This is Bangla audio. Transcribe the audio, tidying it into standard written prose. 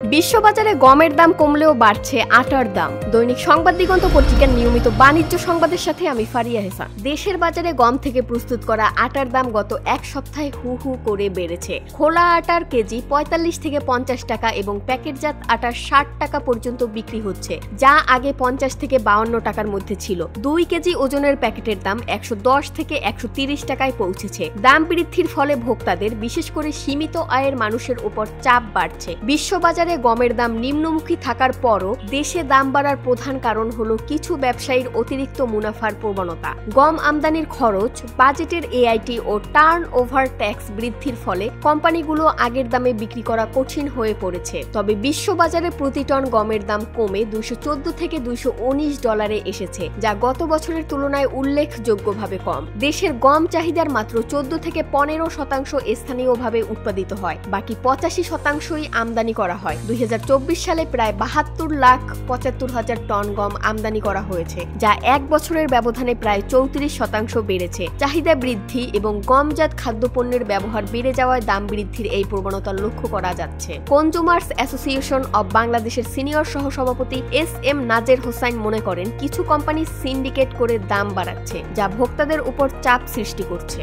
বিশ্ববাজারে গমের দাম কমলেও বাড়ছে আটার দাম। দৈনিক সংবাদ দিগন্ত পত্রিকার নিয়মিত বাণিজ্য সংবাদের সাথে আমি ফারিয়া হেসান। দেশের বাজারে গম থেকে প্রস্তুত করা আটার দাম গত এক সপ্তাহে হু হু করে বেড়েছে। খোলা আটার কেজি ৪৫ থেকে ৫০ টাকা এবং প্যাকেটজাত আটার ৬০ টাকা পর্যন্ত বিক্রি হচ্ছে, যা আগে ৫০ থেকে ৫২ টাকার মধ্যে ছিল। ২ কেজি ওজনের প্যাকেটের দাম ১১০ থেকে ১৩০ টাকায় পৌঁছেছে। দাম বৃদ্ধির ফলে ভোক্তাদের, বিশেষ করে সীমিত আয়ের মানুষের উপর চাপ বাড়ছে। বিশ্ববাজারে গমের দাম নিম্নমুখী থাকার পরও দেশে দাম বাড়ার প্রধান কারণ হলো কিছু ব্যবসায়ীর অতিরিক্ত মুনাফার প্রবণতা। গম আমদানির খরচ, বাজেটের এআইটি ও টার্ন ওভার ট্যাক্স বৃদ্ধির ফলে কোম্পানিগুলো আগের দামে বিক্রি করা কঠিন হয়ে পড়েছে। তবে বিশ্ববাজারে প্রতি টন গমের দাম কমে ২১৪ থেকে $২১৯ এসেছে, যা গত বছরের তুলনায় উল্লেখযোগ্যভাবে কম। দেশের গম চাহিদার মাত্র ১৪ থেকে ১৫% স্থানীয়ভাবে উৎপাদিত হয়, বাকি ৮৫%ই আমদানি করা হয়। ২০২৪ সালে প্রায় ৭২,৭৫,০০০ টন গম আমদানি করা হয়েছে, যা এক বছরের ব্যবধানে প্রায় ৩৪% বেড়েছে। চাহিদা বৃদ্ধি এবং গমজাত খাদ্যপণ্যের ব্যবহার বেড়ে যাওয়ায় দাম বৃদ্ধির এই প্রবণতা লক্ষ্য করা যাচ্ছে। কনজুমার্স অ্যাসোসিয়েশন অব বাংলাদেশের সিনিয়র সহসভাপতি এস.এম. নাজের হোসাইন মনে করেন, কিছু কোম্পানি সিন্ডিকেট করে দাম বাড়াচ্ছে, যা ভোক্তাদের উপর চাপ সৃষ্টি করছে।